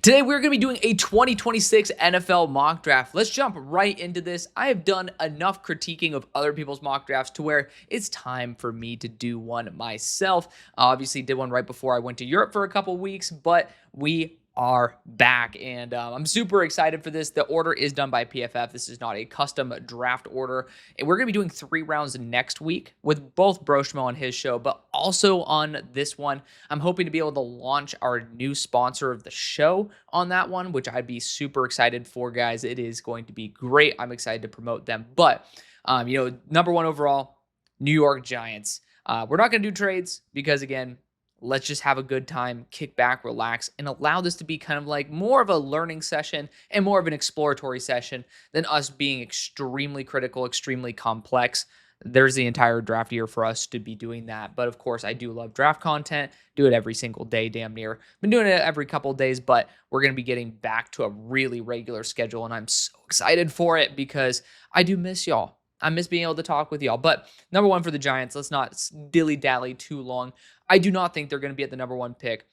Today, we're going to be doing a 2026 NFL mock draft. Let's jump right into this. I have done enough critiquing of other people's mock drafts to where it's time for me to do one myself. Obviously, did one right before I went to Europe for a couple weeks, but we are back, and I'm super excited for this. The order is done by PFF. This is not a custom draft order. And we're going to be doing 3 rounds next week with both Broshmo on his show, but also on this one, I'm hoping to be able to launch our new sponsor of the show on that one, which I'd be super excited for, guys. It is going to be great. I'm excited to promote them. But, number one overall, New York Giants. We're not going to do trades because, again, let's just have a good time, kick back, relax, and allow this to be kind of like more of a learning session and more of an exploratory session than us being extremely critical, extremely complex. There's the entire draft year for us to be doing that. But of course, I do love draft content. Do it every single day, damn near. Been doing it every couple of days, but we're going to be getting back to a really regular schedule, and I'm so excited for it because I do miss y'all. I miss being able to talk with y'all. But number one for the Giants, let's not dilly-dally too long. I do not think they're going to be at the number one pick.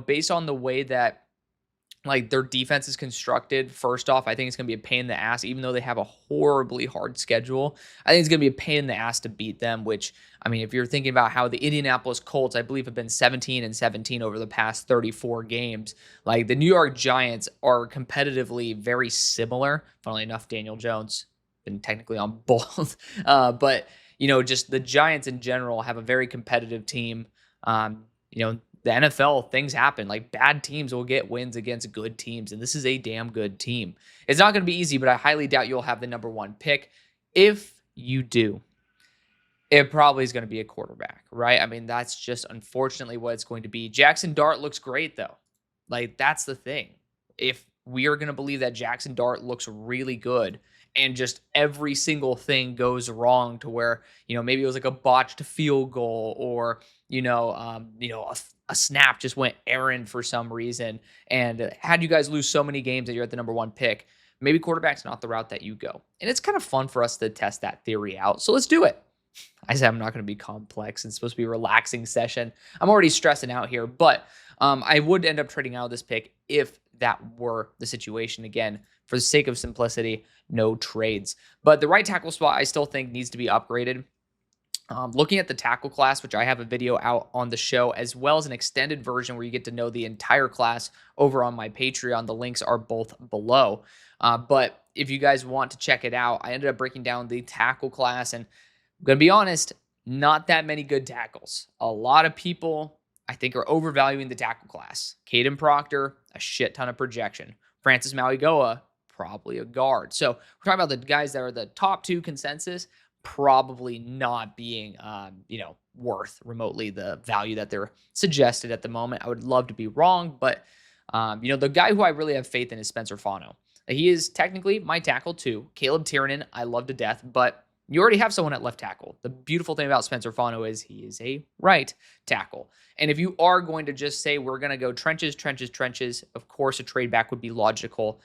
Based on the way that their defense is constructed, first off, I think it's going to be a pain in the ass, even though they have a horribly hard schedule. I think it's going to be a pain in the ass to beat them, which, if you're thinking about how the Indianapolis Colts, I believe, have been 17-17 over the past 34 games, the New York Giants are competitively very similar. Funnily enough, Daniel Jones been technically on both. But, just the Giants in general have a very competitive team. The NFL, things happen. Bad teams will get wins against good teams, and this is a damn good team. It's not going to be easy, but I highly doubt you'll have the number one pick. If you do, it probably is going to be a quarterback, right? That's just unfortunately what it's going to be. Jackson Dart looks great, though. That's the thing. If we are going to believe that Jackson Dart looks really good, and just every single thing goes wrong to where, maybe it was a botched field goal or, a snap just went errand for some reason. And had you guys lose so many games that you're at the number one pick, maybe quarterback's not the route that you go. And it's kind of fun for us to test that theory out. So let's do it. I said I'm not going to be complex. It's supposed to be a relaxing session. I'm already stressing out here, but I would end up trading out of this pick if that were the situation. Again, for the sake of simplicity, no trades. But the right tackle spot, I still think needs to be upgraded. Looking at the tackle class, which I have a video out on the show, as well as an extended version where you get to know the entire class over on my Patreon. The links are both below. But if you guys want to check it out, I ended up breaking down the tackle class, and I'm going to be honest, not that many good tackles. A lot of people, I think, are overvaluing the tackle class. Caden Proctor, a shit ton of projection. Francis Mauigoa, probably a guard. So we're talking about the guys that are the top 2 consensus, probably not being, worth remotely the value that they're suggested at the moment. I would love to be wrong, but, the guy who I really have faith in is Spencer Fano. He is technically my tackle too. Caleb Tiernan, I love to death, but you already have someone at left tackle. The beautiful thing about Spencer Fano is he is a right tackle. And if you are going to just say we're going to go trenches, of course a trade back would be logical.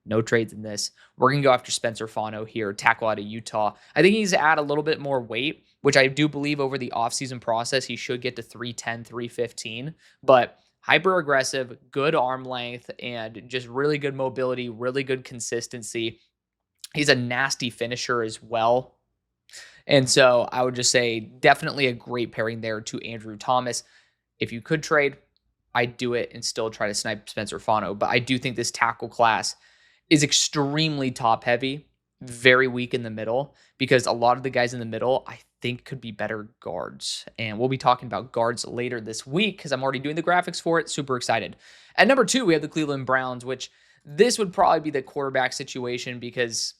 No trades in this. We're going to go after Spencer Fano here, tackle out of Utah. I think he's add a little bit more weight, which I do believe over the offseason process, he should get to 310, 315. But hyper aggressive, good arm length, and just really good mobility, really good consistency. He's a nasty finisher as well. And so I would just say definitely a great pairing there to Andrew Thomas. If you could trade, I'd do it and still try to snipe Spencer Fano. But I do think this tackle class is extremely top heavy, very weak in the middle, because a lot of the guys in the middle, I think, could be better guards. And we'll be talking about guards later this week because I'm already doing the graphics for it. Super excited. At number 2, we have the Cleveland Browns, which this would probably be the quarterback situation because,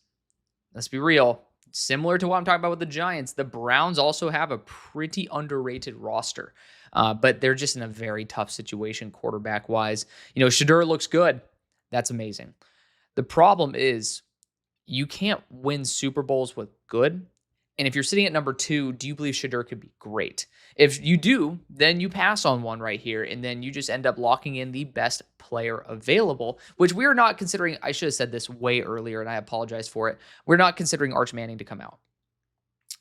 let's be real, similar to what I'm talking about with the Giants, the Browns also have a pretty underrated roster. But they're just in a very tough situation quarterback-wise. Shedeur looks good. That's amazing. The problem is you can't win Super Bowls with good. And if you're sitting at number 2, do you believe Shedeur could be great? If you do, then you pass on one right here, and then you just end up locking in the best player available, which we are not considering. I should have said this way earlier, and I apologize for it. We're not considering Arch Manning to come out.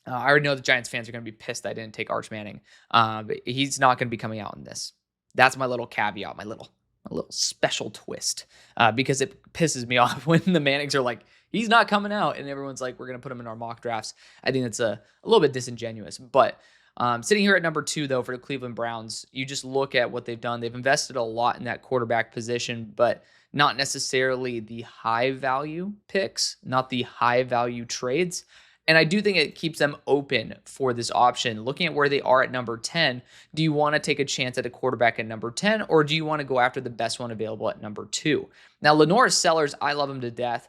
I already know the Giants fans are going to be pissed I didn't take Arch Manning. But he's not going to be coming out in this. That's my little caveat, my little a little special twist because it pisses me off when the Mannings are like, he's not coming out, and everyone's like, we're going to put him in our mock drafts. I think that's a little bit disingenuous. But sitting here at number 2, though, for the Cleveland Browns, you just look at what they've done. They've invested a lot in that quarterback position, but not necessarily the high value picks, not the high value trades. And I do think it keeps them open for this option. Looking at where they are at number 10, do you want to take a chance at a quarterback at number 10, or do you want to go after the best one available at number 2? Now, Lenore Sellers, I love him to death.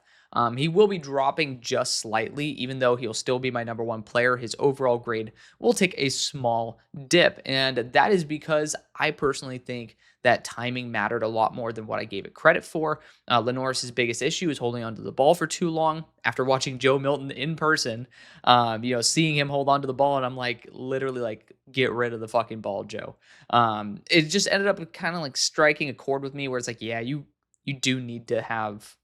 He will be dropping just slightly, even though he'll still be my number 1 player. His overall grade will take a small dip, and that is because I personally think that timing mattered a lot more than what I gave it credit for. Lenore's biggest issue is holding onto the ball for too long. After watching Joe Milton in person, seeing him hold onto the ball, and I'm like, literally like, get rid of the fucking ball, Joe. It just ended up kind of like striking a chord with me where it's like, yeah, you do need to have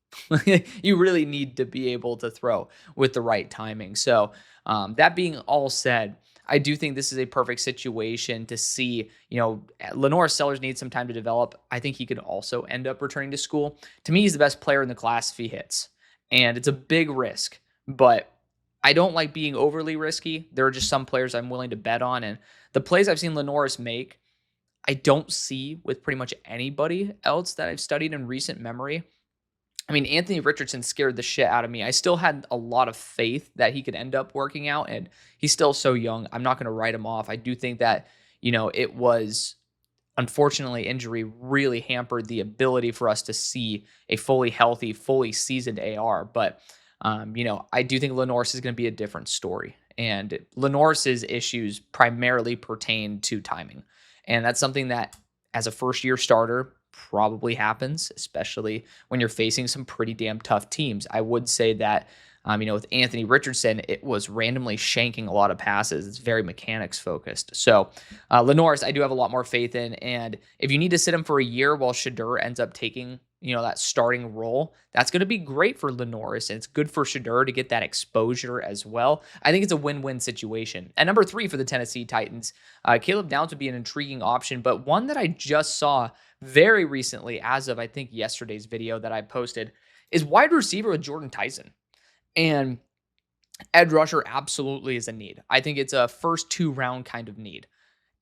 you really need to be able to throw with the right timing. So that being all said, I do think this is a perfect situation to see, Lenore Sellers needs some time to develop. I think he could also end up returning to school. To me, he's the best player in the class if he hits. And it's a big risk, but I don't like being overly risky. There are just some players I'm willing to bet on. And the plays I've seen Lenore make, I don't see with pretty much anybody else that I've studied in recent memory. I mean, Anthony Richardson scared the shit out of me. I still had a lot of faith that he could end up working out, and he's still so young. I'm not going to write him off. I do think that, it was, unfortunately, injury really hampered the ability for us to see a fully healthy, fully seasoned AR. But, I do think Lenore's is going to be a different story. And Lenore's issues primarily pertain to timing. And that's something that, as a first-year starter, probably happens, especially when you're facing some pretty damn tough teams. I would say that, with Anthony Richardson, it was randomly shanking a lot of passes. It's very mechanics focused. So Lenore's, I do have a lot more faith in. And if you need to sit him for a year while Shedeur ends up taking, that starting role, that's going to be great for Lenore's, and it's good for Shedeur to get that exposure as well. I think it's a win-win situation. At number 3 for the Tennessee Titans, Caleb Downs would be an intriguing option, but one that I just saw very recently, as of I think yesterday's video that I posted, is wide receiver with Jordan Tyson. And edge rusher absolutely is a need. I think it's a first 2-round kind of need.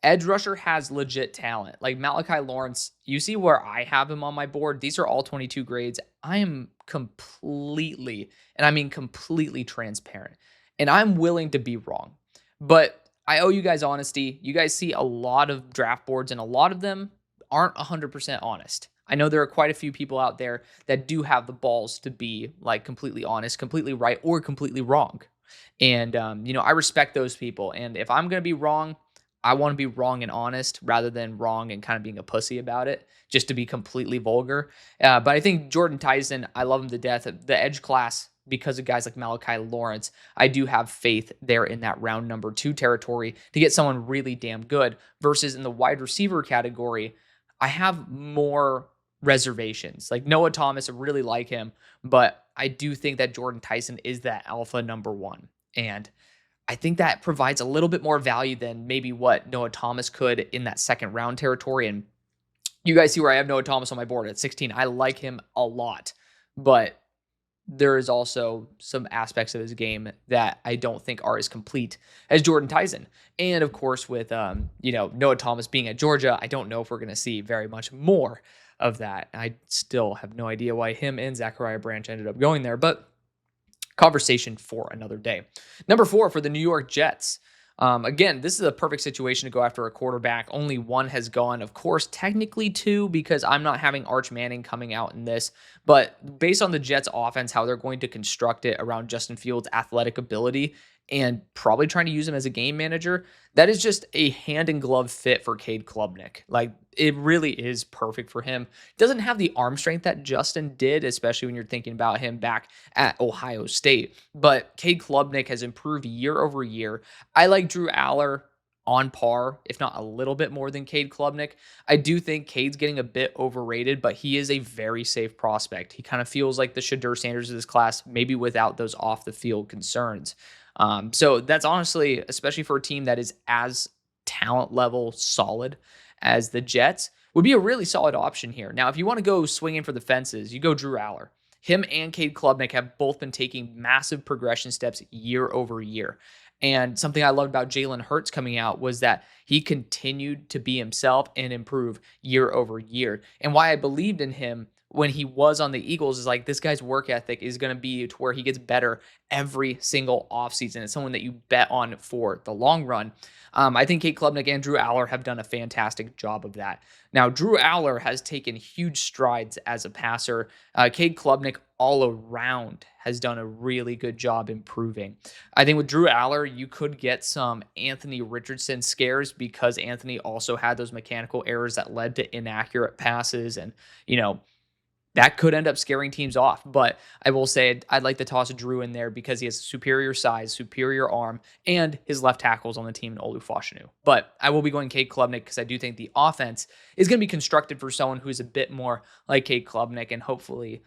Edge rusher has legit talent. Like Malachi Lawrence, you see where I have him on my board. These are all 22 grades. I am completely, and I mean completely transparent. And I'm willing to be wrong. But I owe you guys honesty. You guys see a lot of draft boards, and a lot of them aren't 100% honest. I know there are quite a few people out there that do have the balls to be like completely honest, completely right, or completely wrong. And, I respect those people. And if I'm going to be wrong, I want to be wrong and honest rather than wrong and kind of being a pussy about it, just to be completely vulgar. But I think Jordan Tyson, I love him to death. The edge class, because of guys like Malachi Lawrence, I do have faith there in that round number 2 territory to get someone really damn good, versus in the wide receiver category, I have more reservations. Like Noah Thomas, I really like him, but I do think that Jordan Tyson is that alpha number 1. And I think that provides a little bit more value than maybe what Noah Thomas could in that second round territory. And you guys see where I have Noah Thomas on my board at 16. I like him a lot, but there is also some aspects of his game that I don't think are as complete as Jordan Tyson. And of course, with Noah Thomas being at Georgia, I don't know if we're going to see very much more of that. I still have no idea why him and Zachariah Branch ended up going there, but conversation for another day. Number 4 for the New York Jets. Again, this is a perfect situation to go after a quarterback. Only one has gone. Of course, technically 2, because I'm not having Arch Manning coming out in this. But based on the Jets offense, how they're going to construct it around Justin Fields' athletic ability and probably trying to use him as a game manager, that is just a hand-in-glove fit for Cade Klubnik. Like, it really is perfect for him. Doesn't have the arm strength that Justin did, especially when you're thinking about him back at Ohio State. But Cade Klubnik has improved year over year. I like Drew Aller on par, if not a little bit more than Cade Klubnik. I do think Cade's getting a bit overrated, but he is a very safe prospect. He kind of feels like the Shedeur Sanders of this class, maybe without those off-the-field concerns. So that's honestly, especially for a team that is as talent level solid as the Jets, would be a really solid option here. Now, if you want to go swinging for the fences, you go Drew Aller. Him and Cade Klubnik have both been taking massive progression steps year over year. And something I loved about Jalen Hurts coming out was that he continued to be himself and improve year over year. And why I believed in him when he was on the Eagles is like, this guy's work ethic is going to be to where he gets better every single offseason. It's someone that you bet on for the long run. I think Cade Klubnik and Drew Aller have done a fantastic job of that. Now, Drew Aller has taken huge strides as a passer. Cade Klubnik all around has done a really good job improving. I think with Drew Aller, you could get some Anthony Richardson scares because Anthony also had those mechanical errors that led to inaccurate passes, and, that could end up scaring teams off. But I will say I'd like to toss Drew in there because he has superior size, superior arm, and his left tackles on the team in Olu Fashanu. But I will be going Cade Klubnik because I do think the offense is going to be constructed for someone who's a bit more like Cade Klubnik, and hopefully,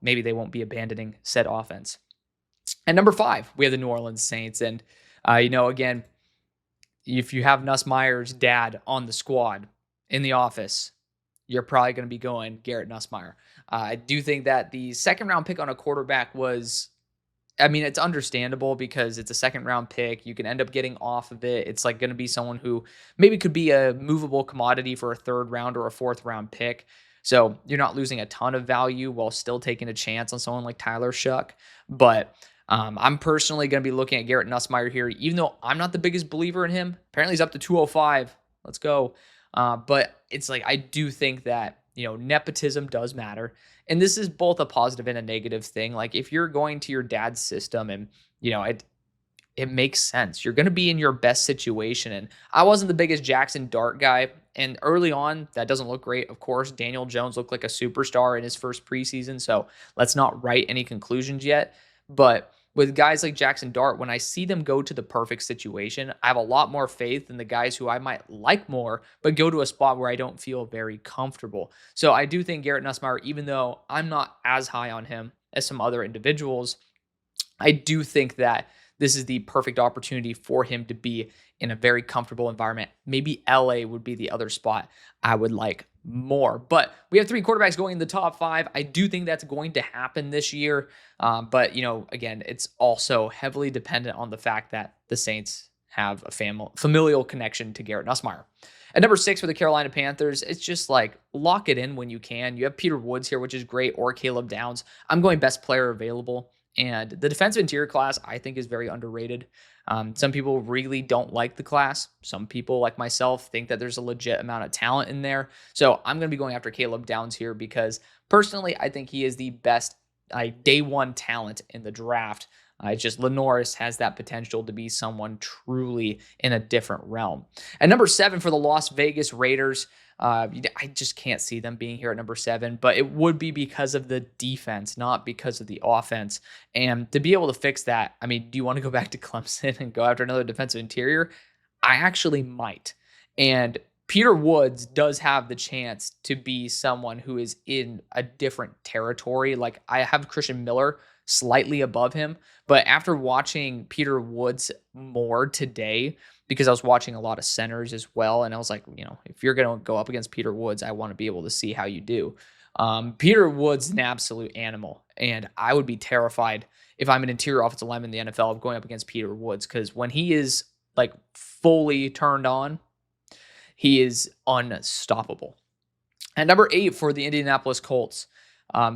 maybe they won't be abandoning said offense. And number 5, we have the New Orleans Saints. And, again, if you have Nussmeier's dad on the squad in the office, you're probably going to be going Garrett Nussmeier. I do think that the second round pick on a quarterback was, it's understandable because it's a second round pick. You can end up getting off of it. It's like going to be someone who maybe could be a movable commodity for a third round or a fourth round pick. So you're not losing a ton of value while still taking a chance on someone like Tyler Shuck. But I'm personally going to be looking at Garrett Nussmeier here, even though I'm not the biggest believer in him. Apparently he's up to 205. Let's go. But it's like, I do think that, nepotism does matter. And this is both a positive and a negative thing. Like, if you're going to your dad's system and, it makes sense. You're going to be in your best situation. And I wasn't the biggest Jackson Dart guy. And early on, that doesn't look great. Of course, Daniel Jones looked like a superstar in his first preseason. So let's not write any conclusions yet. But with guys like Jackson Dart, when I see them go to the perfect situation, I have a lot more faith in the guys who I might like more, but go to a spot where I don't feel very comfortable. So I do think Garrett Nussmeier, even though I'm not as high on him as some other individuals, I do think that this is the perfect opportunity for him to be in a very comfortable environment. Maybe LA would be the other spot I would like more. But we have 3 quarterbacks going in the top 5. I do think that's going to happen this year. But, again, it's also heavily dependent on the fact that the Saints have a familial connection to Garrett Nussmeier. At number 6 for the Carolina Panthers, it's just like, lock it in when you can. You have Peter Woods here, which is great, or Caleb Downs. I'm going best player available. And the defensive interior class, I think, is very underrated. Some people really don't like the class. Some people, like myself, think that there's a legit amount of talent in there. So I'm going to be going after Caleb Downs here because, personally, I think he is the best day one talent in the draft. It's just Lenoris has that potential to be someone truly in a different realm. At number 7 for the Las Vegas Raiders, I just can't see them being here at number 7, but it would be because of the defense, not because of the offense. And to be able to fix that, do you want to go back to Clemson and go after another defensive interior? I actually might. And Peter Woods does have the chance to be someone who is in a different territory. Like, I have Christian Miller slightly above him, but after watching Peter Woods more today, because I was watching a lot of centers as well, and I was like, if you're going to go up against Peter Woods, I want to be able to see how you do. Peter Woods is an absolute animal, and I would be terrified if I'm an interior offensive lineman in the NFL of going up against Peter Woods, because when he is like fully turned on, he is unstoppable. At number 8 for the Indianapolis Colts,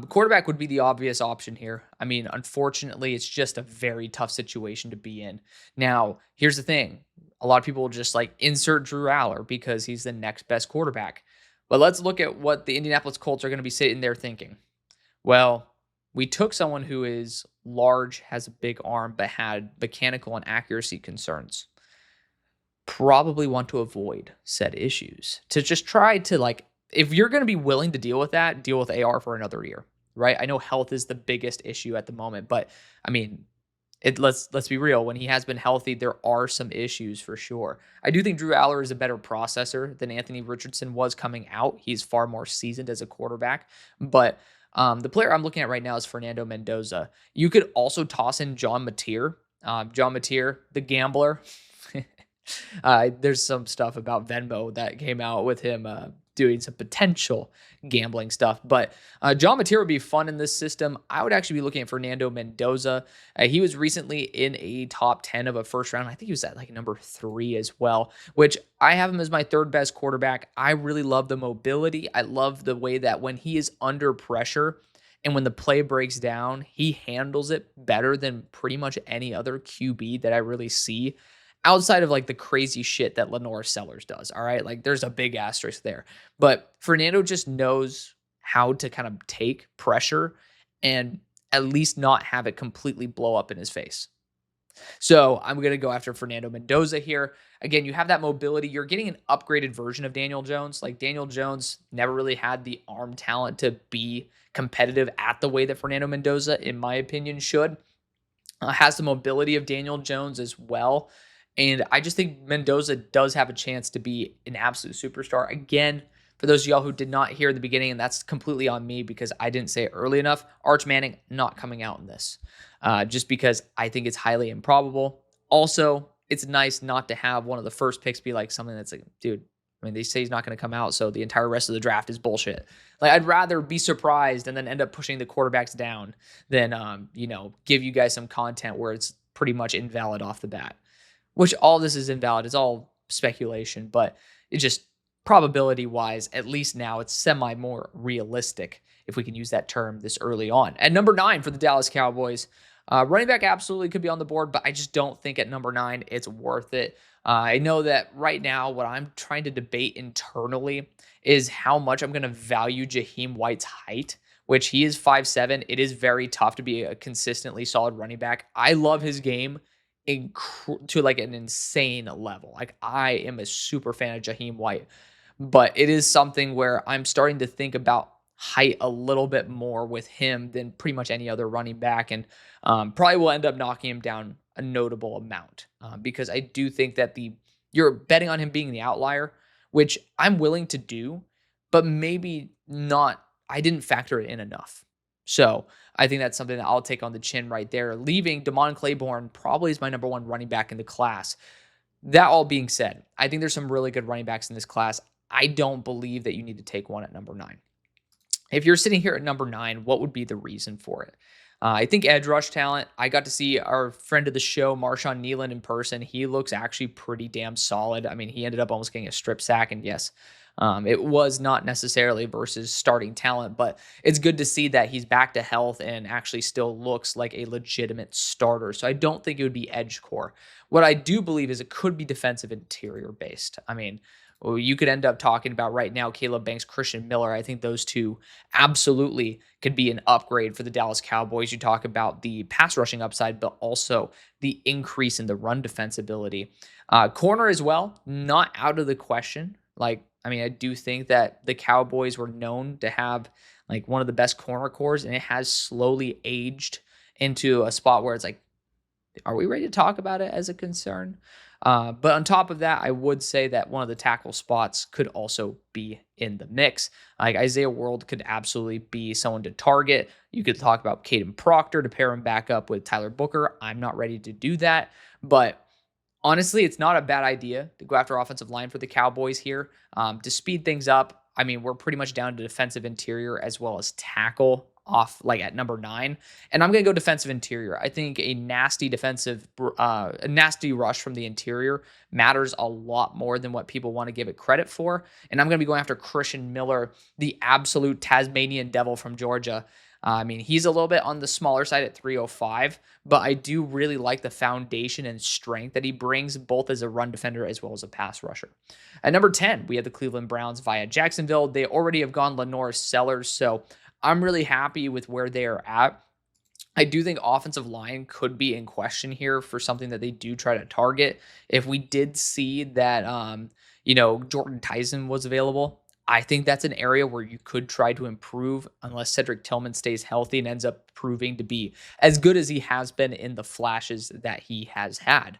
quarterback would be the obvious option here. Unfortunately, it's just a very tough situation to be in. Now, here's the thing. A lot of people will just insert Drew Aller because he's the next best quarterback. But let's look at what the Indianapolis Colts are going to be sitting there thinking. Well, we took someone who is large, has a big arm, but had mechanical and accuracy concerns. Probably want to avoid said issues. To just try to if you're going to be willing to deal with that, deal with AR for another year, right? I know health is the biggest issue at the moment, but let's be real. When he has been healthy, there are some issues for sure. I do think Drew Aller is a better processor than Anthony Richardson was coming out. He's far more seasoned as a quarterback, but the player I'm looking at right now is Fernando Mendoza. You could also toss in John Mateer. John Mateer, the gambler. There's some stuff about Venmo that came out with him doing some potential gambling stuff. But John Mateer would be fun in this system. I would actually be looking at Fernando Mendoza. He was recently in a top 10 of a first round. I think he was at like number 3 as well, which I have him as my third best quarterback. I really love the mobility. I love the way that when he is under pressure and when the play breaks down, he handles it better than pretty much any other QB that I really see, outside of like the crazy shit that Lenore Sellers does. All right. Like there's a big asterisk there. But Fernando just knows how to kind of take pressure and at least not have it completely blow up in his face. So I'm going to go after Fernando Mendoza here. Again, you have that mobility. You're getting an upgraded version of Daniel Jones. Like Daniel Jones never really had the arm talent to be competitive at the way that Fernando Mendoza, in my opinion, should. Has the mobility of Daniel Jones as well. And I just think Mendoza does have a chance to be an absolute superstar. Again, for those of y'all who did not hear in the beginning, and that's completely on me because I didn't say it early enough, Arch Manning not coming out in this, just because I think it's highly improbable. Also, it's nice not to have one of the first picks be like something that's like, dude, I mean, they say he's not going to come out, so the entire rest of the draft is bullshit. Like, I'd rather be surprised and then end up pushing the quarterbacks down than, give you guys some content where it's pretty much invalid off the bat. Which all this is invalid. It's all speculation, but it just probability-wise, at least now, it's semi-more realistic, if we can use that term this early on. At number 9 for the Dallas Cowboys, running back absolutely could be on the board, but I just don't think at number 9 it's worth it. I know that right now what I'm trying to debate internally is how much I'm going to value Jaheim White's height, which he is 5'7". It is very tough to be a consistently solid running back. I love his game to like an insane level. Like I am a super fan of Jaheim White, but it is something where I'm starting to think about height a little bit more with him than pretty much any other running back, and probably will end up knocking him down a notable amount because I do think that you're betting on him being the outlier, which I'm willing to do, but maybe not. I didn't factor it in enough. So I think that's something that I'll take on the chin right there, leaving Damon Claiborne probably is my number 1 running back in the class. That all being said, I think there's some really good running backs in this class. I don't believe that you need to take one at number 9. If you're sitting here at number 9, what would be the reason for it? I think edge rush talent. I got to see our friend of the show, Marshawn Nealon, in person. He looks actually pretty damn solid. I mean, he ended up almost getting a strip sack, and yes, it was not necessarily versus starting talent, but it's good to see that he's back to health and actually still looks like a legitimate starter. So I don't think it would be edge core. What I do believe is it could be defensive interior based. I mean, you could end up talking about right now Caleb Banks, Christian Miller. I think those two absolutely could be an upgrade for the Dallas Cowboys. You talk about the pass rushing upside, but also the increase in the run defensibility. Corner as well, not out of the question. I do think that the Cowboys were known to have like one of the best corner cores, and it has slowly aged into a spot where it's like, are we ready to talk about it as a concern? But on top of that, I would say that one of the tackle spots could also be in the mix. Like Isaiah World could absolutely be someone to target. You could talk about Caden Proctor to pair him back up with Tyler Booker. I'm not ready to do that, but honestly, it's not a bad idea to go after offensive line for the Cowboys here. To speed things up, I mean, we're pretty much down to defensive interior as well as tackle off like at number 9. And I'm going to go defensive interior. I think a nasty rush from the interior matters a lot more than what people want to give it credit for. And I'm going to be going after Christian Miller, the absolute Tasmanian devil from Georgia. I mean, he's a little bit on the smaller side at 305, but I do really like the foundation and strength that he brings both as a run defender as well as a pass rusher. At number 10, we have the Cleveland Browns via Jacksonville. They already have gone Lenore Sellers, so I'm really happy with where they are at. I do think offensive line could be in question here for something that they do try to target. If we did see that, Jordan Tyson was available, I think that's an area where you could try to improve unless Cedric Tillman stays healthy and ends up proving to be as good as he has been in the flashes that he has had.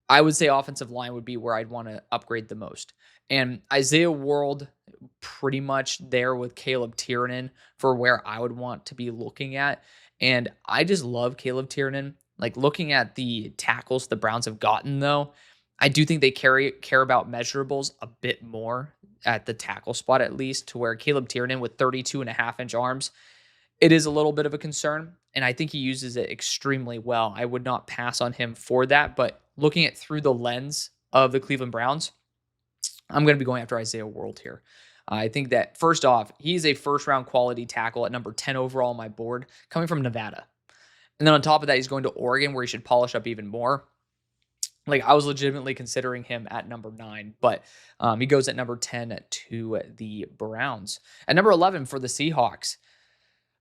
I would say offensive line would be where I'd want to upgrade the most. And Isaiah World, pretty much there with Caleb Tiernan for where I would want to be looking at. And I just love Caleb Tiernan. Like looking at the tackles the Browns have gotten, though, I do think they care about measurables a bit more at the tackle spot, at least, to where Caleb Tiernan with 32.5-inch arms, it is a little bit of a concern. And I think he uses it extremely well. I would not pass on him for that. But looking at through the lens of the Cleveland Browns, I'm going to be going after Isaiah World here. I think that first off, he's a first round quality tackle at number 10 overall on my board, coming from Nevada. And then on top of that, he's going to Oregon, where he should polish up even more. Like, I was legitimately considering him at number 9, but he goes at number 10 to the Browns. At number 11 for the Seahawks,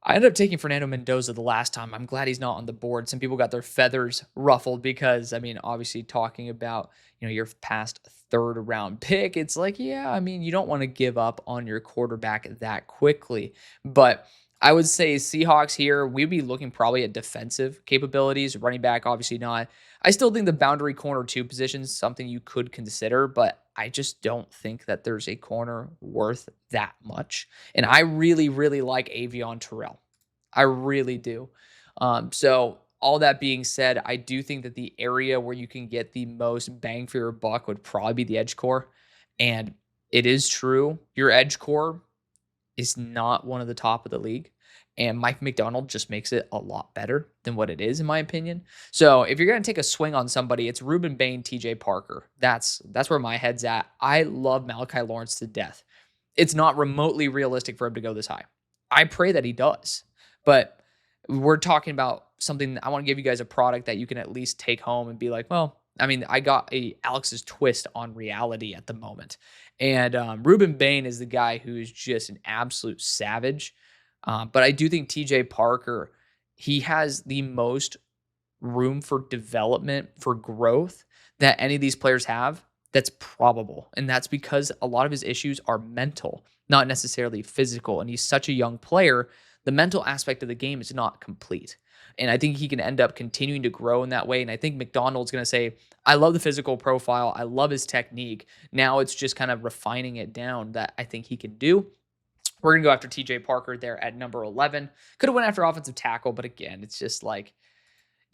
I ended up taking Fernando Mendoza the last time. I'm glad he's not on the board. Some people got their feathers ruffled because, I mean, obviously talking about, your past third round pick, it's like, yeah, I mean, you don't want to give up on your quarterback that quickly. But I would say Seahawks here, we'd be looking probably at defensive capabilities. Running back, obviously not. I still think the boundary corner 2 position is something you could consider, but I just don't think that there's a corner worth that much. And I really, really like Avion Terrell. I really do. So all that being said, I do think that the area where you can get the most bang for your buck would probably be the edge core. And it is true, your edge core is not one of the top of the league. And Mike McDonald just makes it a lot better than what it is, in my opinion. So if you're going to take a swing on somebody, it's Ruben Bain, TJ Parker. That's where my head's at. I love Malachi Lawrence to death. It's not remotely realistic for him to go this high. I pray that he does. But we're talking about something, I want to give you guys a product that you can at least take home and be like, well, I mean, I got Alex's twist on reality at the moment. And Ruben Bain is the guy who's just an absolute savage. But I do think TJ Parker, he has the most room for development, for growth that any of these players have. That's probable. And that's because a lot of his issues are mental, not necessarily physical. And he's such a young player. The mental aspect of the game is not complete. And I think he can end up continuing to grow in that way. And I think McDonald's going to say, I love the physical profile. I love his technique. Now it's just kind of refining it down that I think he can do. We're going to go after TJ Parker there at number 11. Could have went after offensive tackle, but again, it's just like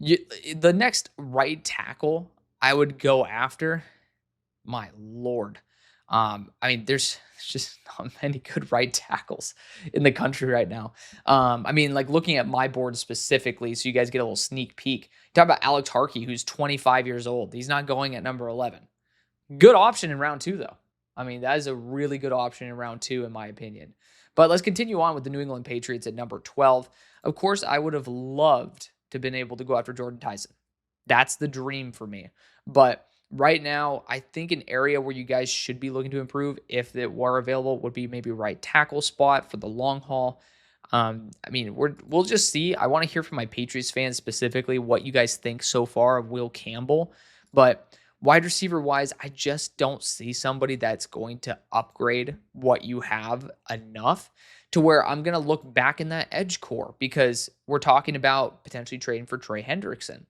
the next right tackle I would go after. My Lord. I mean, there's just not many good right tackles in the country right now. I mean, like looking at my board specifically, so you guys get a little sneak peek. Talk about Alex Harkey, who's 25 years old. He's not going at number 11. Good option in round 2, though. I mean, that is a really good option in round 2, in my opinion. But let's continue on with the New England Patriots at number 12. Of course, I would have loved to have been able to go after Jordan Tyson. That's the dream for me. But right now, I think an area where you guys should be looking to improve, if it were available, would be maybe right tackle spot for the long haul. I mean, we'll just see. I want to hear from my Patriots fans specifically what you guys think so far of Will Campbell. But wide receiver wise, I just don't see somebody that's going to upgrade what you have enough to where I'm going to look back in that edge core, because we're talking about potentially trading for Trey Hendrickson.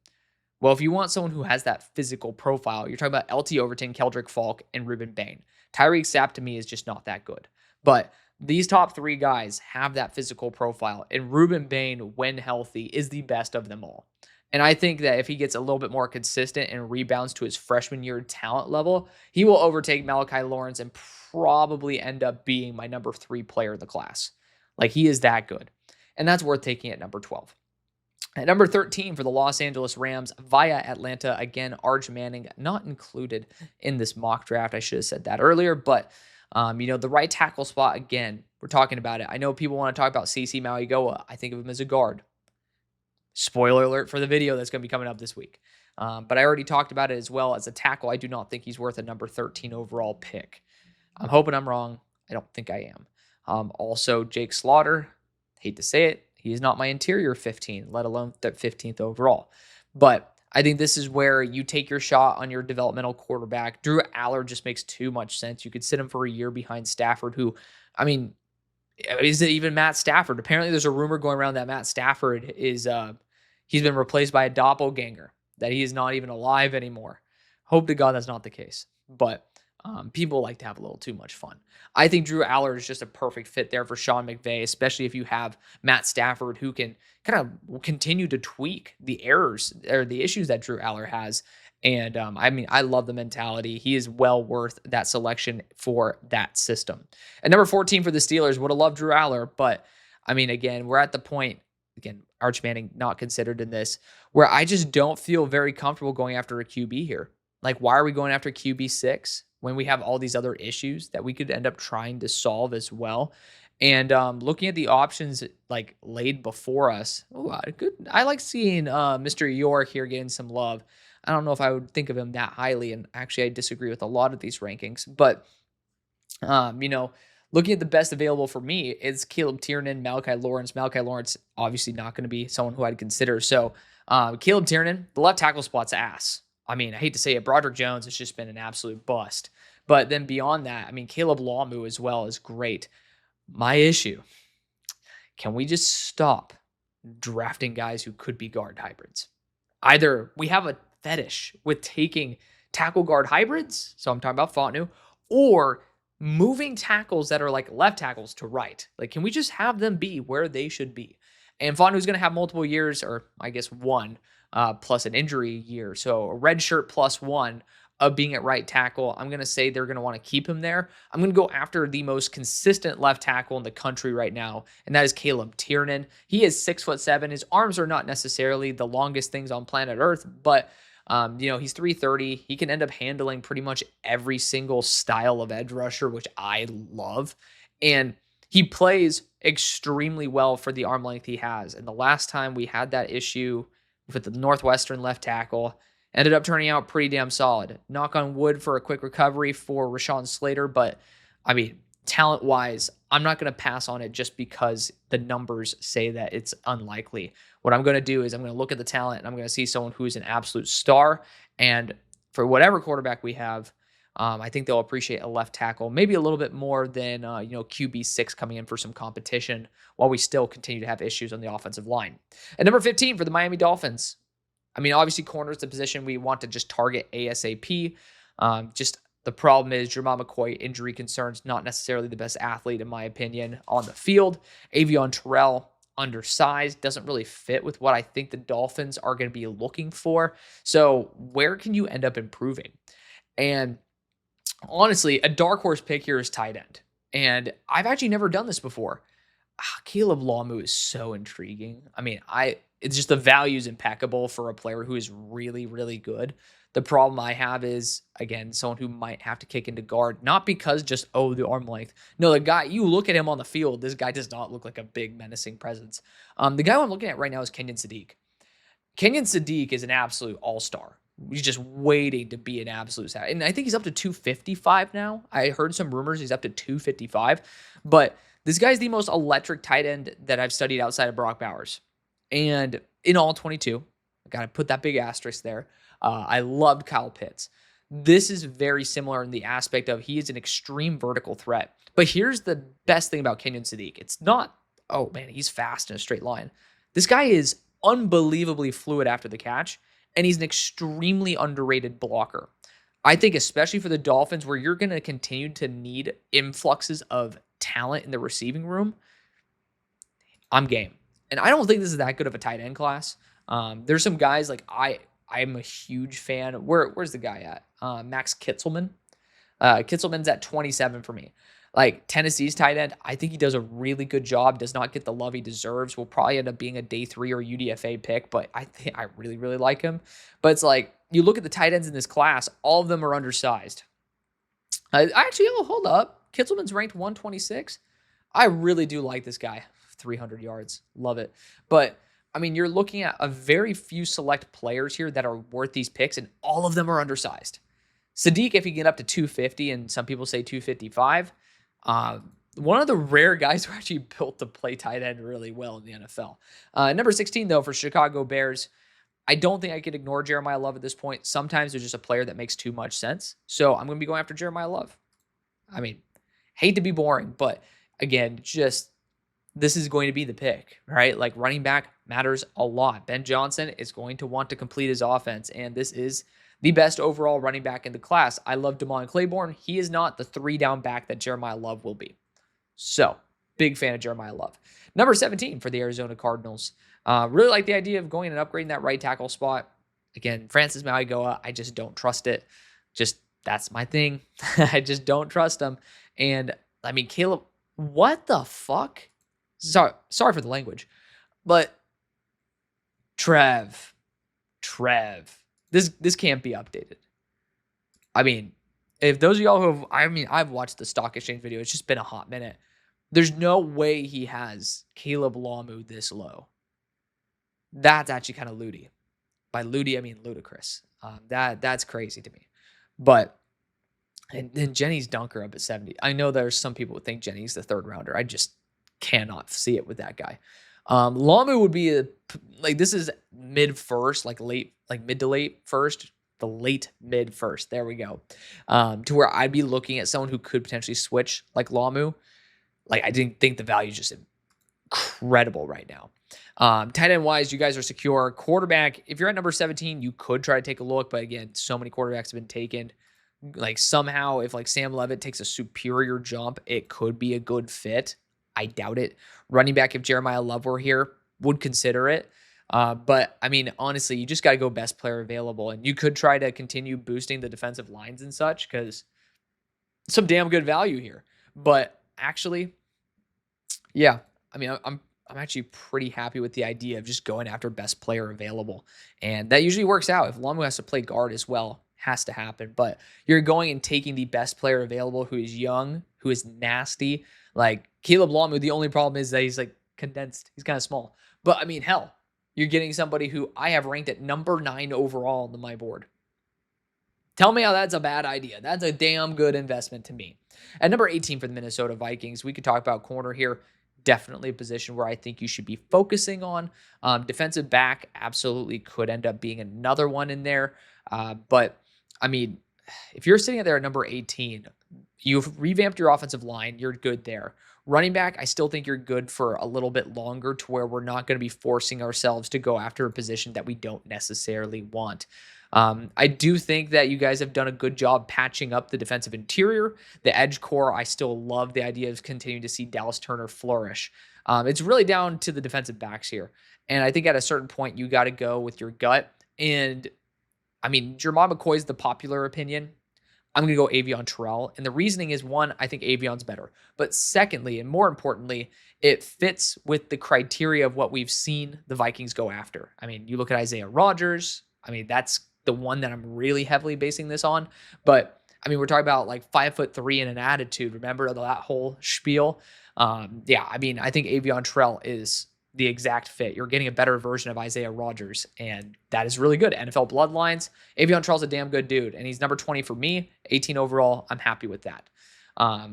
Well, if you want someone who has that physical profile, you're talking about LT Overton, Keldrick Falk, and Ruben Bain. Tyreek Sapp to me is just not that good. But these top 3 guys have that physical profile, and Ruben Bain, when healthy, is the best of them all. And I think that if he gets a little bit more consistent and rebounds to his freshman year talent level, he will overtake Malachi Lawrence and probably end up being my number 3 player in the class. Like, he is that good. And that's worth taking at number 12. At number 13 for the Los Angeles Rams via Atlanta, again, Arch Manning not included in this mock draft. I should have said that earlier, but the right tackle spot, again, we're talking about it. I know people want to talk about CeCe Mauigoa. I think of him as a guard. Spoiler alert for the video that's going to be coming up this week. But I already talked about it as well. As a tackle, I do not think he's worth a number 13 overall pick. I'm hoping I'm wrong. I don't think I am. Also, Jake Slaughter, hate to say it, he is not my interior 15, let alone 15th overall. But I think this is where you take your shot on your developmental quarterback. Drew Allard just makes too much sense. You could sit him for a year behind Stafford, who, I mean, is it even Matt Stafford? Apparently there's a rumor going around that Matt Stafford is he's been replaced by a doppelganger, that he is not even alive anymore. Hope to God that's not the case. But People like to have a little too much fun. I think Drew Aller is just a perfect fit there for Sean McVay, especially if you have Matt Stafford who can kind of continue to tweak the errors or the issues that Drew Aller has. And I mean, I love the mentality. He is well worth that selection for that system. At number 14 for the Steelers, would have loved Drew Aller, but I mean, again, we're at the point, again, Arch Manning not considered in this, where I just don't feel very comfortable going after a QB here. Like, why are we going after QB6 when we have all these other issues that we could end up trying to solve as well? And looking at the options like laid before us, good. I like seeing Mr. York here getting some love. I don't know if I would think of him that highly, and actually I disagree with a lot of these rankings. But looking at the best available for me, it's Caleb Tiernan, Malachi Lawrence. Malachi Lawrence obviously not going to be someone who I'd consider. So Caleb Tiernan, the left tackle spot's ass. I mean, I hate to say it, Broderick Jones has just been an absolute bust. But then beyond that, I mean, Caleb Lamu as well is great. My issue, can we just stop drafting guys who could be guard hybrids? Either we have a fetish with taking tackle guard hybrids, so I'm talking about Fontenot, or moving tackles that are like left tackles to right. Like, can we just have them be where they should be? And Fontenot's going to have multiple years, or I guess one, plus an injury year. So a red shirt plus one of being at right tackle. I'm going to say they're going to want to keep him there. I'm going to go after the most consistent left tackle in the country right now, and that is Caleb Tiernan. He is 6'7". His arms are not necessarily the longest things on planet Earth, but he's 330. He can end up handling pretty much every single style of edge rusher, which I love. And he plays extremely well for the arm length he has. And the last time we had that issue with the Northwestern left tackle, ended up turning out pretty damn solid. Knock on wood for a quick recovery for Rashawn Slater. But I mean, talent-wise, I'm not going to pass on it just because the numbers say that it's unlikely. What I'm going to do is I'm going to look at the talent and I'm going to see someone who is an absolute star. And for whatever quarterback we have, I think they'll appreciate a left tackle, maybe a little bit more than, QB6 coming in for some competition while we still continue to have issues on the offensive line. At number 15 for the Miami Dolphins, I mean, obviously corner is the position we want to just target ASAP. Just the problem is Jermon McCoy, injury concerns, not necessarily the best athlete, in my opinion, on the field. Avion Terrell, undersized, doesn't really fit with what I think the Dolphins are going to be looking for. So where can you end up improving? And honestly, a dark horse pick here is tight end. And I've actually never done this before. Caleb Lamu is so intriguing. I mean, it's just the value is impeccable for a player who is really, really good. The problem I have is, again, someone who might have to kick into guard, not because just, the arm length. No, the guy, you look at him on the field, this guy does not look like a big menacing presence. The guy I'm looking at right now is Kenyon Sadiq. Kenyon Sadiq is an absolute all-star. He's just waiting to be an absolute star. And I think he's up to 255 now. I heard some rumors he's up to 255. But this guy's the most electric tight end that I've studied outside of Brock Bowers. And in all 22, I got to put that big asterisk there. I loved Kyle Pitts. This is very similar in the aspect of he is an extreme vertical threat. But here's the best thing about Kenyon Sadiq. It's not, he's fast in a straight line. This guy is unbelievably fluid after the catch, and he's an extremely underrated blocker. I think especially for the Dolphins, where you're going to continue to need influxes of talent in the receiving room, I'm game. And I don't think this is that good of a tight end class. There's some guys like I'm a huge fan. Where's the guy at? Max Kitzelman. Kitzelman's at 27 for me. Like Tennessee's tight end, I think he does a really good job. Does not get the love he deserves. Will probably end up being a day 3 or UDFA pick, but I think I really, really like him. But it's like you look at the tight ends in this class, all of them are undersized. Hold up. Kitzelman's ranked 126. I really do like this guy. 300 yards. Love it. But I mean, you're looking at a very few select players here that are worth these picks, and all of them are undersized. Sadiq, if he get up to 250, and some people say 255, one of the rare guys who actually built to play tight end really well in the NFL. Number 16, though, for Chicago Bears, I don't think I could ignore Jeremiah Love at this point. Sometimes there's just a player that makes too much sense. So I'm going to be going after Jeremiah Love. I mean, hate to be boring, but again, this is going to be the pick, right? Like running back matters a lot. Ben Johnson is going to want to complete his offense, and this is the best overall running back in the class. I love Damon Claiborne. He is not the 3-down back that Jeremiah Love will be. So, big fan of Jeremiah Love. Number 17 for the Arizona Cardinals. Really like the idea of going and upgrading that right tackle spot. Again, Francis Mauigoa, I just don't trust it. That's my thing. I just don't trust him. And, I mean, Caleb, what the fuck? Sorry for the language. But, Trev. This can't be updated. I mean, if those of y'all who I've watched the stock exchange video. It's just been a hot minute. There's no way he has Caleb Lamu this low. That's actually kind of looty. By looty, I mean ludicrous. That's crazy to me. But, and then Jenny's Dunker up at 70. I know there's some people who think Jenny's the 3rd rounder. I just cannot see it with that guy. Lamu would be this is mid-first, mid to late first, the late mid-first. There we go. To where I'd be looking at someone who could potentially switch like Lamu. I didn't think the value is just incredible right now. Tight end wise, you guys are secure. Quarterback, if you're at number 17, you could try to take a look, but again, so many quarterbacks have been taken. Somehow, if Sam Levitt takes a superior jump, it could be a good fit. I doubt it. Running back, if Jeremiah Love were here, would consider it. But I mean, honestly, you just got to go best player available, and you could try to continue boosting the defensive lines and such because some damn good value here. But actually, yeah, I mean, I'm actually pretty happy with the idea of just going after best player available, and that usually works out. If Lamu has to play guard as well, has to happen. But you're going and taking the best player available, who is young, who is nasty. Caleb Lamu, the only problem is that he's condensed. He's kind of small. But I mean, hell, you're getting somebody who I have ranked at number 9 overall on my board. Tell me how that's a bad idea. That's a damn good investment to me. At number 18 for the Minnesota Vikings, we could talk about corner here. Definitely a position where I think you should be focusing on. Defensive back absolutely could end up being another one in there. But, I mean, if you're sitting there at number 18, you've revamped your offensive line. You're good there. Running back, I still think you're good for a little bit longer to where we're not going to be forcing ourselves to go after a position that we don't necessarily want. I do think that you guys have done a good job patching up the defensive interior. The edge core, I still love the idea of continuing to see Dallas Turner flourish. It's really down to the defensive backs here. And I think at a certain point, you got to go with your gut. And, I mean, Jermon McCoy's the popular opinion. I'm going to go Avion Terrell. And the reasoning is, one, I think Avion's better. But secondly, and more importantly, it fits with the criteria of what we've seen the Vikings go after. I mean, you look at Isaiah Rodgers. I mean, that's the one that I'm really heavily basing this on. But, I mean, we're talking about 5'3" and an attitude. Remember that whole spiel? Yeah, I mean, I think Avion Terrell is the exact fit. You're getting a better version of Isaiah Rodgers, and that is really good. NFL bloodlines. Avion Terrell's a damn good dude, and he's number 20 for me, 18 overall. I'm happy with that.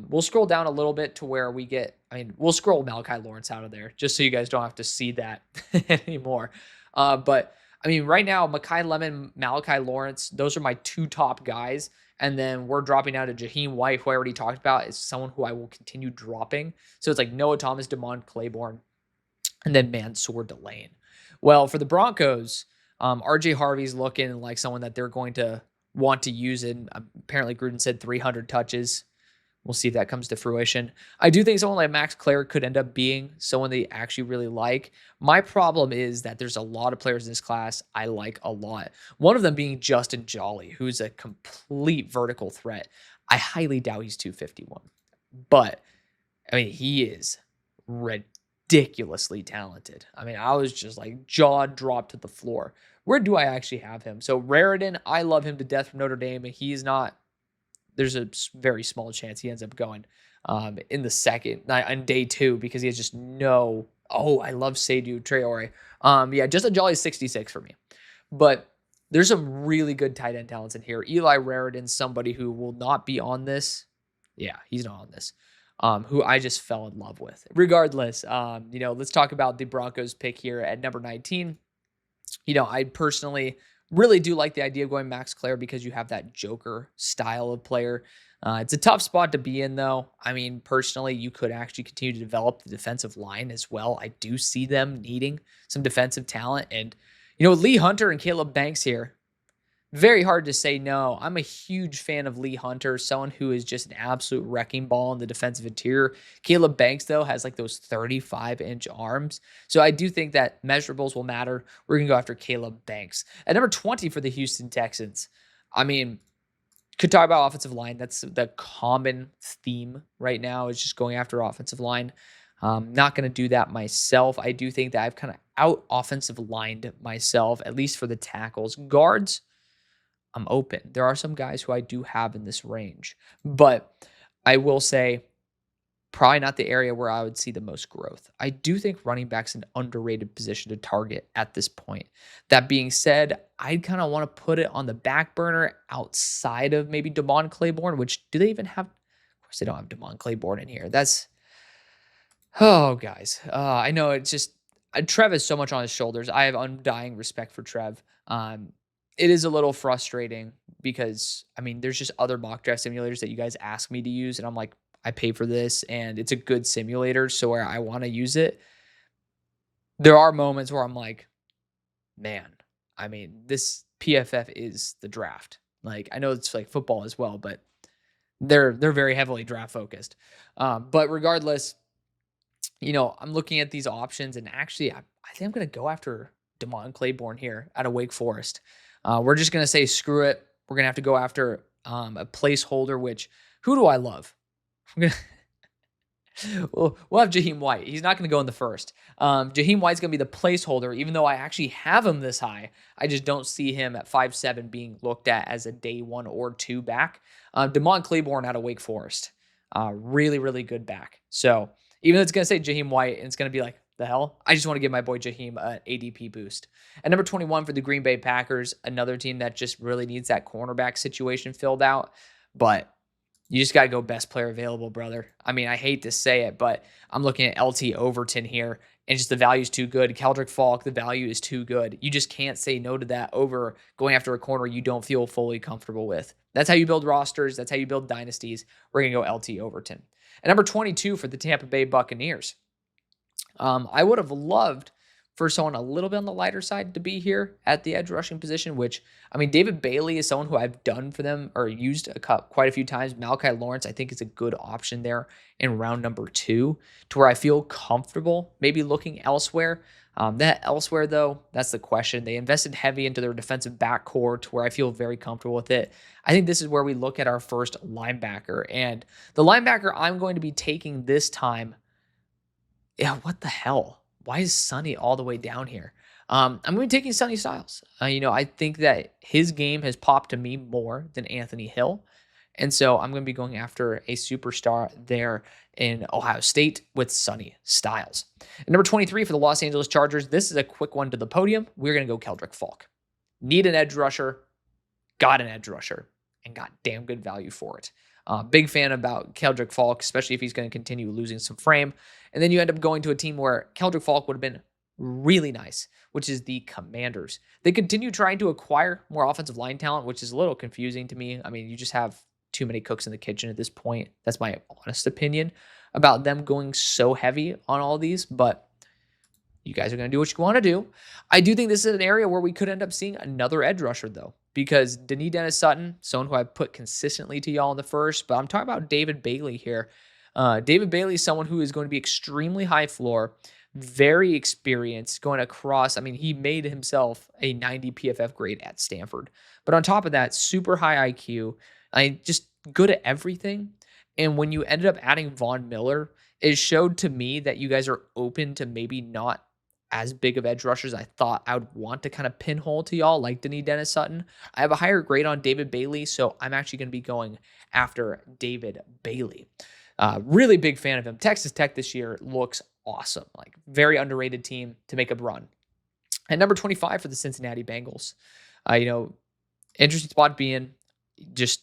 We'll scroll down a little bit to where we get, we'll scroll Malachi Lawrence out of there just so you guys don't have to see that anymore. But, I mean, right now, Mekhi Lemon, Malachi Lawrence, those are my 2 top guys. And then we're dropping down to Jaheim White, who I already talked about, is someone who I will continue dropping. So it's Noah Thomas, Damon Claiborne, and then Mansour Delane. Well, for the Broncos, RJ Harvey's looking like someone that they're going to want to use in. Apparently, Gruden said 300 touches. We'll see if that comes to fruition. I do think someone like Max Clare could end up being someone they actually really like. My problem is that there's a lot of players in this class I like a lot. One of them being Justin Jolly, who's a complete vertical threat. I highly doubt he's 251. But, I mean, he is ridiculously talented. I mean, I was just jaw dropped to the floor. Where do I actually have him? So Raritan, I love him to death from Notre Dame, and he's not. There's a very small chance he ends up going in the second, on day 2, because he has just no. Oh, I love Seydou Traore. Yeah, Justin Jolly is 66 for me. But there's some really good tight end talents in here. Eli Raritan, somebody who will not be on this. Yeah, he's not on this. Who I just fell in love with. Regardless, let's talk about the Broncos pick here at number 19. I personally really do like the idea of going Max Clare because you have that Joker style of player. It's a tough spot to be in, though. I mean, personally, you could actually continue to develop the defensive line as well. I do see them needing some defensive talent. And, with Lee Hunter and Caleb Banks here, Very hard to say no. I'm a huge fan of Lee Hunter, someone who is just an absolute wrecking ball in the defensive interior. Caleb Banks, though, has like those 35-inch arms. So I do think that measurables will matter. We're going to go after Caleb Banks. At number 20 for the Houston Texans, I mean, could talk about offensive line. That's the common theme right now, is just going after offensive line. Not going to do that myself. I do think that I've kind of out offensive lined myself, at least for the tackles. Guards, I'm open. There are some guys who I do have in this range, but I will say probably not the area where I would see the most growth. I do think running back's an underrated position to target at this point. That being said, I kind of want to put it on the back burner outside of maybe Damon Claiborne, which do they even have? Of course, they don't have Damon Claiborne in here. Oh, guys. I know it's just Trev has so much on his shoulders. I have undying respect for Trev. It is a little frustrating because, I mean, there's just other mock draft simulators that you guys ask me to use, and I'm like, I pay for this, and it's a good simulator, so where I want to use it. There are moments where I'm like, man, I mean, this PFF is the draft. Like, I know it's like football as well, but they're very heavily draft focused. But regardless, I'm looking at these options, and actually, I think I'm going to go after Damon Claiborne here out of Wake Forest. We're just going to say, screw it. We're going to have to go after a placeholder, which, who do I love? we'll have Jaheim White. He's not going to go in the first. Jaheim White's going to be the placeholder, even though I actually have him this high. I just don't see him at 5'7" being looked at as a day 1 or 2 back. Damon Claiborne out of Wake Forest. Really, really good back. So even though it's going to say Jaheim White, and it's going to be like, the hell? I just want to give my boy Jaheim an ADP boost. At number 21 for the Green Bay Packers, another team that just really needs that cornerback situation filled out. But you just got to go best player available, brother. I mean, I hate to say it, but I'm looking at LT Overton here, and just the value is too good. Keldrick Falk, the value is too good. You just can't say no to that over going after a corner you don't feel fully comfortable with. That's how you build rosters. That's how you build dynasties. We're going to go LT Overton. At number 22 for the Tampa Bay Buccaneers, I would have loved for someone a little bit on the lighter side to be here at the edge rushing position, which, I mean, David Bailey is someone who I've done for them or used quite a few times. Malachi Lawrence, I think, is a good option there in round number 2 to where I feel comfortable maybe looking elsewhere. That elsewhere, though, that's the question. They invested heavy into their defensive backcourt to where I feel very comfortable with it. I think this is where we look at our first linebacker. And the linebacker I'm going to be taking this time, yeah, what the hell? Why is Sonny all the way down here? I'm going to be taking Sonny Styles. I think that his game has popped to me more than Anthony Hill. And so I'm going to be going after a superstar there in Ohio State with Sonny Styles. And number 23 for the Los Angeles Chargers, this is a quick one to the podium. We're going to go Keldrick Falk. Need an edge rusher, got an edge rusher, and got damn good value for it. Big fan about Keldrick Falk, especially if he's going to continue losing some frame. And then you end up going to a team where Keldrick Falk would have been really nice, which is the Commanders. They continue trying to acquire more offensive line talent, which is a little confusing to me. I mean, you just have too many cooks in the kitchen at this point. That's my honest opinion about them going so heavy on all these, but you guys are going to do what you want to do. I do think this is an area where we could end up seeing another edge rusher, though, because Denis Dennis Sutton, someone who I put consistently to y'all in the first, but I'm talking about David Bailey here. David Bailey is someone who is going to be extremely high floor, very experienced, going across. I mean, he made himself a 90 PFF grade at Stanford. But on top of that, super high IQ, just good at everything. And when you ended up adding Von Miller, it showed to me that you guys are open to maybe not as big of edge rushers I thought I would want to kind of pinhole to y'all, like Denis Dennis Sutton. I have a higher grade on David Bailey, so I'm actually going to be going after David Bailey. Really big fan of him. Texas Tech this year looks awesome. Like, very underrated team to make a run. And number 25 for the Cincinnati Bengals. Interesting spot being just,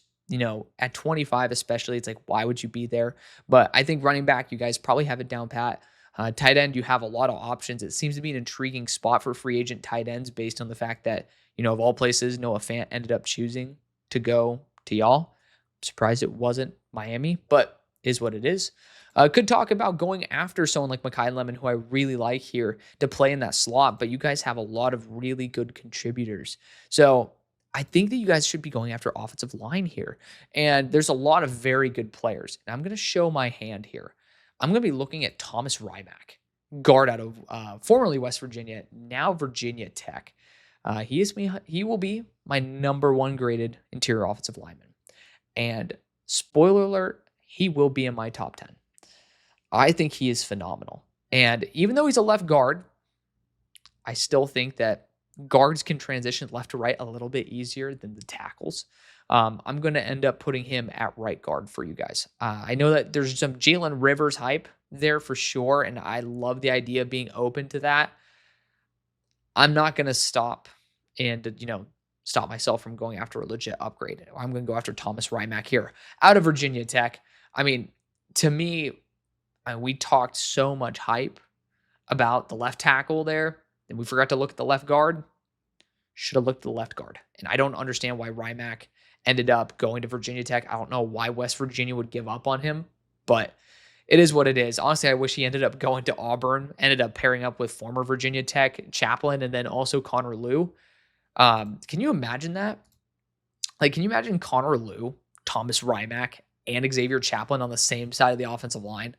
at 25 especially, it's like, why would you be there? But I think running back, you guys probably have it down pat. Tight end, you have a lot of options. It seems to be an intriguing spot for free agent tight ends based on the fact that, of all places, Noah Fant ended up choosing to go to y'all. I'm surprised it wasn't Miami, but is what it is. Could talk about going after someone like Mekhi Lemon, who I really like here to play in that slot, but you guys have a lot of really good contributors. So I think that you guys should be going after offensive line here. And there's a lot of very good players. And I'm going to show my hand here. I'm going to be looking at Thomas Rymack, guard out of formerly West Virginia, now Virginia Tech. He will be my number one graded interior offensive lineman. And spoiler alert, he will be in my top 10. I think he is phenomenal. And even though he's a left guard, I still think that guards can transition left to right a little bit easier than the tackles. I'm going to end up putting him at right guard for you guys. I know that there's some Jalen Rivers hype there for sure, and I love the idea of being open to that. I'm not going to stop myself from going after a legit upgrade. I'm going to go after Thomas Rymack here out of Virginia Tech. I mean, to me, we talked so much hype about the left tackle there, and we forgot to look at the left guard. Should have looked at the left guard. And I don't understand why Rymack ended up going to Virginia Tech. I don't know why West Virginia would give up on him, but it is what it is. Honestly, I wish he ended up going to Auburn, ended up pairing up with former Virginia Tech Chaplin and then also Connor Lew. Can you imagine that? Like, can you imagine Connor Lew, Thomas Rymack, and Xavier Chaplin on the same side of the offensive line?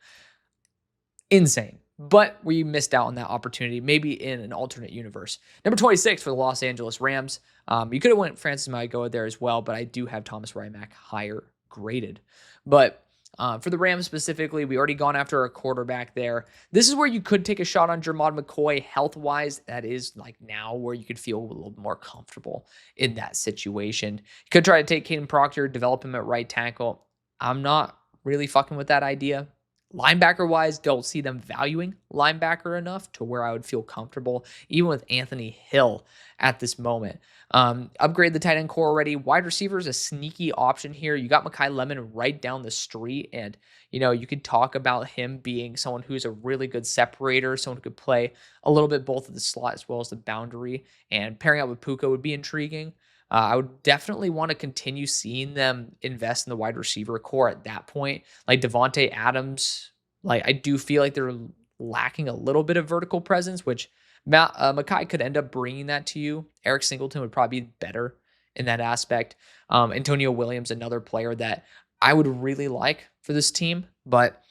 Insane. But we missed out on that opportunity, maybe in an alternate universe. Number 26 for the Los Angeles Rams. You could have went Francis Maigoa there as well, but I do have Thomas Rymack higher graded. But for the Rams specifically, we already gone after a quarterback there. This is where you could take a shot on Jermod McCoy health-wise. That is like now where you could feel a little more comfortable in that situation. You could try to take Caden Proctor, develop him at right tackle. I'm not really fucking with that idea. Linebacker-wise, don't see them valuing linebacker enough to where I would feel comfortable, even with Anthony Hill at this moment. Upgrade the tight end core already. Wide receiver is a sneaky option here. You got Mekhi Lemon right down the street, and you could talk about him being someone who's a really good separator, someone who could play a little bit both of the slot as well as the boundary, and pairing up with Puka would be intriguing. I would definitely want to continue seeing them invest in the wide receiver core at that point. Like Devontae Adams, I do feel like they're lacking a little bit of vertical presence, which Mekhi could end up bringing that to you. Eric Singleton would probably be better in that aspect. Antonio Williams, another player that I would really like for this team, but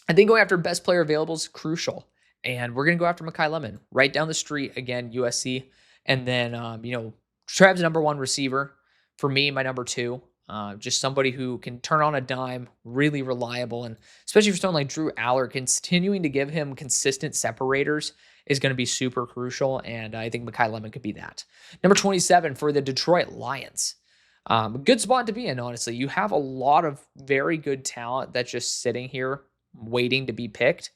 I think going after best player available is crucial. And we're going to go after Mekhi Lemon right down the street again, USC. And then, Trav's number one receiver. For me, my number two. Just somebody who can turn on a dime, really reliable, and especially for someone like Drew Aller, continuing to give him consistent separators is going to be super crucial, and I think Mekhi Lemon could be that. Number 27 for the Detroit Lions. A good spot to be in, honestly. You have a lot of very good talent that's just sitting here waiting to be picked,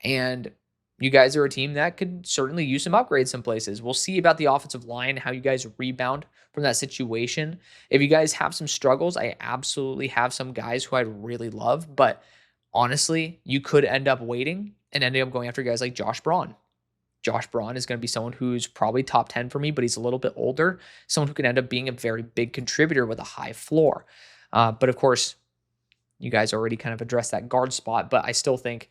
and you guys are a team that could certainly use some upgrades some places. We'll see about the offensive line, how you guys rebound from that situation. If you guys have some struggles, I absolutely have some guys who I really love, but honestly, you could end up waiting and ending up going after guys like Josh Braun. Josh Braun is going to be someone who's probably top 10 for me, but he's a little bit older, someone who can end up being a very big contributor with a high floor. But of course, you guys already kind of addressed that guard spot, but I still think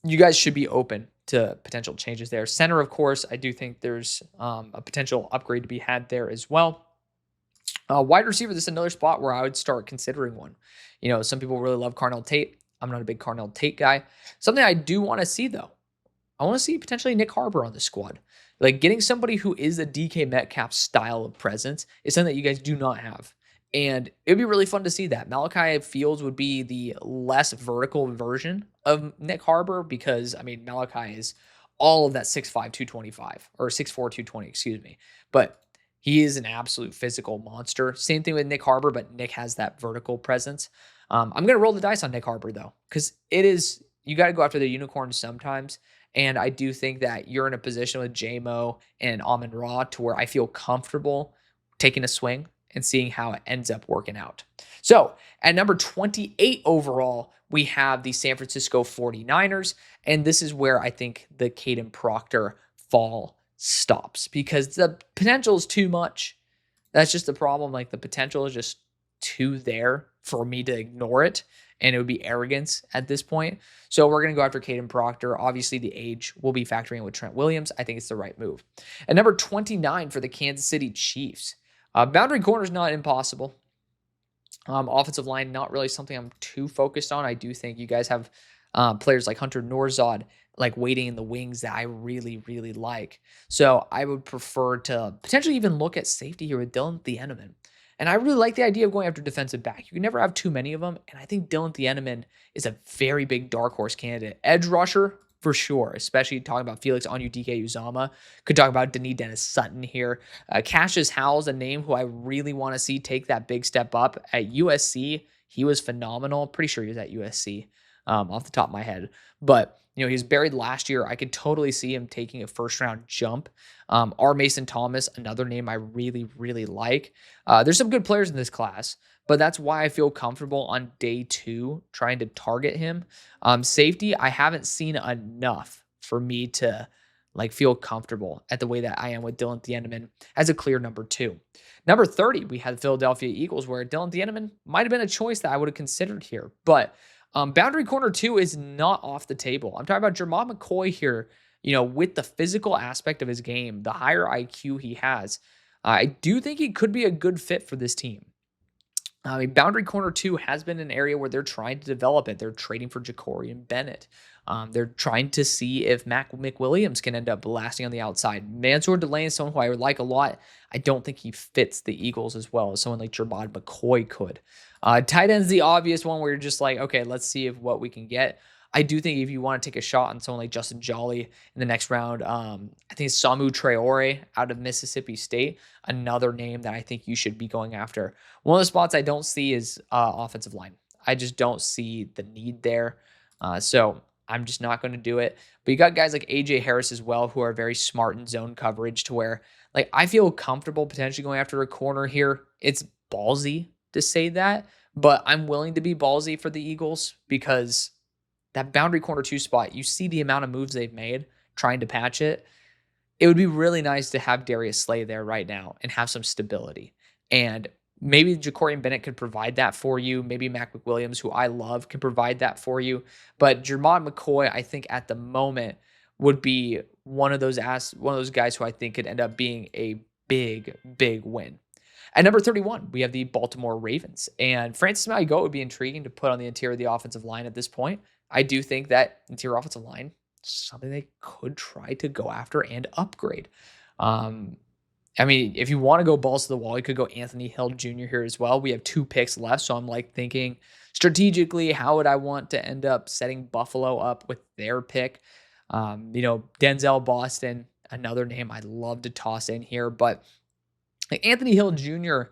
you guys should be open to potential changes there. Center, of course, I do think there's a potential upgrade to be had there as well. Wide receiver, this is another spot where I would start considering one. Some people really love Carnell Tate. I'm not a big Carnell Tate guy. Something I do want to see, though, I want to see potentially Nick Harbor on the squad. Like getting somebody who is a DK Metcalf style of presence is something that you guys do not have. And it would be really fun to see that. Malachi Fields would be the less vertical version of Nick Harbor because, Malachi is all of that 6'5", 225, or 6'4", 220, excuse me. But he is an absolute physical monster. Same thing with Nick Harbor, but Nick has that vertical presence. I'm going to roll the dice on Nick Harbor, though, because you got to go after the unicorns sometimes. And I do think that you're in a position with J-Mo and Amon-Ra to where I feel comfortable taking a swing and seeing how it ends up working out. So at number 28 overall, we have the San Francisco 49ers. And this is where I think the Caden Proctor fall stops because the potential is too much. That's just the problem. Like the potential is just too there for me to ignore it. And it would be arrogance at this point. So we're going to go after Caden Proctor. Obviously, the age will be factoring in with Trent Williams. I think it's the right move. At number 29 for the Kansas City Chiefs. Boundary corner is not impossible. Offensive line, not really something I'm too focused on. I do think you guys have players like Hunter Norzad, like waiting in the wings that I really, really like. So I would prefer to potentially even look at safety here with Dylan Thieneman. And I really like the idea of going after defensive back. You can never have too many of them. And I think Dylan Thieneman is a very big dark horse candidate. Edge rusher, for sure, especially talking about Felix Onudike Uzama. Could talk about Denis Dennis Sutton here. Cassius Howell's a name who I really want to see take that big step up. At USC, he was phenomenal. Pretty sure he was at USC off the top of my head. But, he was buried last year. I could totally see him taking a first-round jump. R. Mason Thomas, another name I really, really like. There's some good players in this class, but that's why I feel comfortable on day 2 trying to target him. Safety, I haven't seen enough for me to feel comfortable at the way that I am with Dylan Thieneman as a clear number 2. Number 30, we had the Philadelphia Eagles, where Dylan Thieneman might have been a choice that I would have considered here, but boundary corner 2 is not off the table. I'm talking about Jermod McCoy here, with the physical aspect of his game, the higher IQ he has. I do think he could be a good fit for this team. Boundary corner 2 has been an area where they're trying to develop it. They're trading for Jacorian Bennett. They're trying to see if Mac McWilliams can end up lasting on the outside. Mansour Delane is someone who I would like a lot. I don't think he fits the Eagles as well as someone like Jermod McCoy could. Tight end's the obvious one where you're just like, okay, let's see what we can get. I do think if you want to take a shot on someone like Justin Jolly in the next round, I think it's Samu Traore out of Mississippi State, another name that I think you should be going after. One of the spots I don't see is offensive line. I just don't see the need there. So I'm just not going to do it. But you got guys like AJ Harris as well, who are very smart in zone coverage to where I feel comfortable potentially going after a corner here. It's ballsy to say that, but I'm willing to be ballsy for the Eagles because that boundary corner 2 spot, you see the amount of moves they've made trying to patch it. It would be really nice to have Darius Slay there right now and have some stability. And maybe Jacorian Bennett could provide that for you. Maybe Mac McWilliams, who I love, could provide that for you. But Jermod McCoy, I think at the moment would be one of those guys who I think could end up being a big, big win. At number 31, we have the Baltimore Ravens. And Francis Mauigoa would be intriguing to put on the interior of the offensive line at this point. I do think that interior offensive line is something they could try to go after and upgrade. If you want to go balls to the wall, you could go Anthony Hill Jr. here as well. We have 2 picks left, so I'm thinking strategically, how would I want to end up setting Buffalo up with their pick? Denzel Boston, another name I'd love to toss in here, but Anthony Hill Jr.,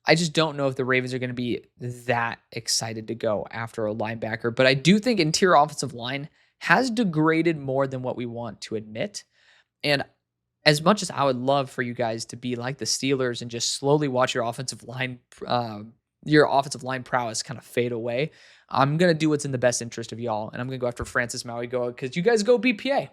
I just don't know if the Ravens are going to be that excited to go after a linebacker. But I do think interior offensive line has degraded more than what we want to admit. And as much as I would love for you guys to be like the Steelers and just slowly watch your offensive line prowess kind of fade away, I'm going to do what's in the best interest of y'all. And I'm going to go after Francis Mauigoa because you guys go BPA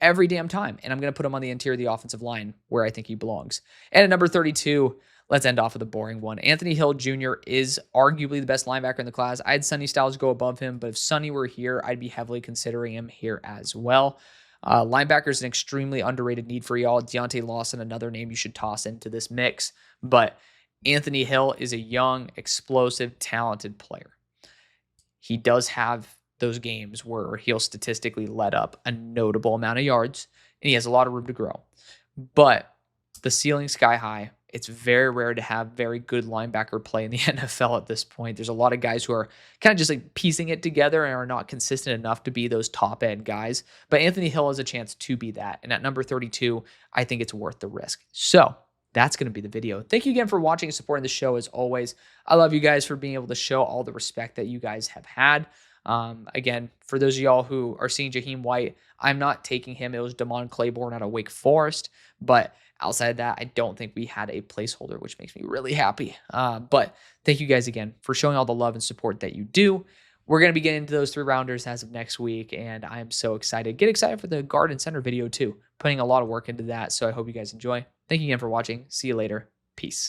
every damn time. And I'm going to put him on the interior of the offensive line where I think he belongs. And at number 32, let's end off with a boring one. Anthony Hill Jr. is arguably the best linebacker in the class. I had Sonny Styles go above him, but if Sonny were here, I'd be heavily considering him here as well. Linebacker is an extremely underrated need for y'all. Deontay Lawson, another name you should toss into this mix. But Anthony Hill is a young, explosive, talented player. He does have those games where he'll statistically let up a notable amount of yards, and he has a lot of room to grow. But the ceiling's sky high. It's very rare to have very good linebacker play in the NFL at this point. There's a lot of guys who are kind of just piecing it together and are not consistent enough to be those top end guys. But Anthony Hill has a chance to be that. And at number 32, I think it's worth the risk. So that's going to be the video. Thank you again for watching and supporting the show as always. I love you guys for being able to show all the respect that you guys have had. Again, for those of y'all who are seeing Jaheim White, I'm not taking him. It was Damon Claiborne out of Wake Forest. But outside of that, I don't think we had a placeholder, which makes me really happy. But thank you guys again for showing all the love and support that you do. We're going to be getting into those 3-rounders as of next week, and I am so excited. Get excited for the Garden Center video too. Putting a lot of work into that, so I hope you guys enjoy. Thank you again for watching. See you later. Peace.